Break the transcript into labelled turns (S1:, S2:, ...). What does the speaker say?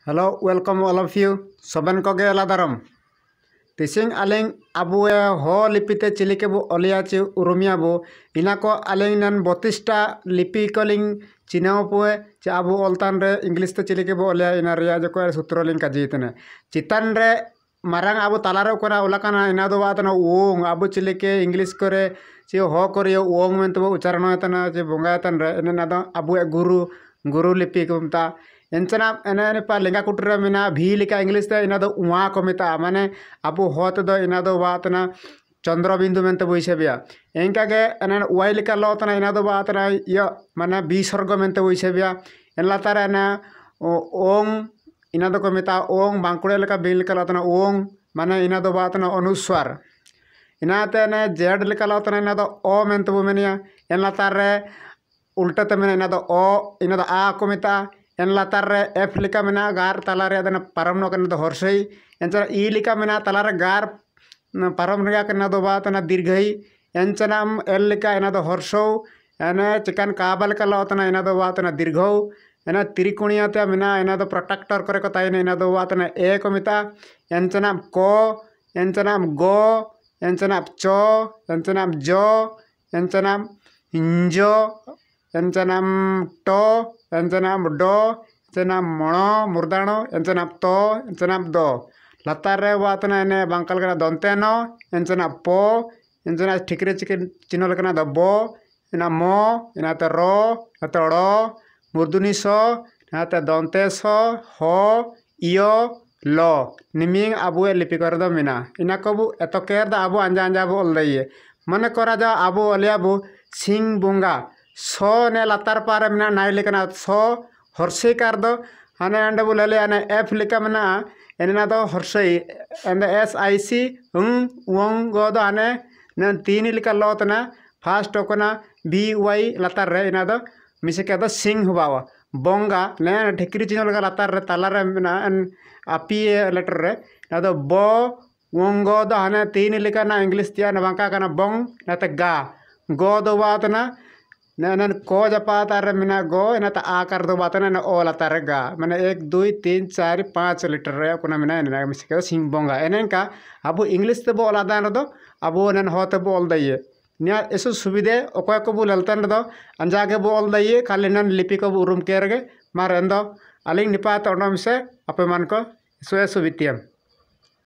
S1: Hello, welcome all of you. Soben ko ge aladaram. Tising aling abu ho lipite chilike bu olia chi urumia bu ina ko aling nan botista lipi koling chinao pue cha abu oltan re English te chilike bu olia ina ria joko sutro ling kajitene. Chitan re marang abu talare kona ulakana ina do watana uong abu chilike English kore chi ho kore uong men tu ucharan tana chi bunga tan re ina do abu guru lipi kumta एंचना एने पा लेंगा कुटरे मिना भी लिका English ते इना दो उवा को मिता माने अबु होत दो इना दो वातना चंद्र बिंदु मेंते बुइसे बिया एंका के एने उवाई लिका लोतना इना दो वातना य माने बी सर्ग मेंते बुइसे बिया एनला तारा एने ओंग इना दो को मिता ओंग बांकुड़े लिका बिन लिका लोतना ओंग माने इना दो वातना अनुस्वार इना ते एने जेड लिका लोतना इना दो ओ मेंते बु मेनिया एनला तारे उल्टा ते मेना इना दो ओ इना दो आ को मिता en latar re F lika mena gar talare adana param no kana do horsei enchana E lika mena talare gar param ria kana do batana dirghai enchana L lika ena do horsou ena chikan kabal kala otana ena do batana dirghau ena tirikuniya te mena ena do protector kore ko taine ena do batana E ko mita enchana ko enchana go enchana cho enchana jo enchana injo enchana to encenam do encenam mono murdano encenam to encenam do latarre watna ene bangkal kana donteno encenam po encenam tikre chinol kana do bo ena mo ena te ro ena te ro murduni so ena te donte so ho io lo niming abu lipi kor do mina ina kobu etoker da abu anja bu oldaiye mane kora ja abu oliabu sing bunga सो ने लतार पारे मना नाई लेकना सो Hershey कर दो हने अंडे बुलेले अने F लिका मना एना दो हर्षे एंड SIC उंग गो दो हने न तीन लिका लोतना फास्ट ओकना BY लतार रे एना दो मिसे के दो सिंग हुबावा बोंगा ने ठेकरी चिनो लगा लतार रे ताला रे मना अपी लेटर रे ना दो बो उंग गो दो हने तीन लिका ना इंग्लिश तिया न बांका kana बोंग ना ते गा गो दो वातना नन को जपातार मिना गो एना ता आकार दो बातना न ओ लातार गा माने 1 2 3 4 5 लीटर रे कोना मिना एना मिसके सिंग बोंगा एनेका अबु इंग्लिश ते बोला दान दो अबु नन होते बोल दइए निया एसु सुविधे ओको को बु ललतन दो अंजागे बोल दइए खाली नन लिपि को उरुम केरगे मारंदो अलिंग निपात ओनम से अपमान को सुवितियम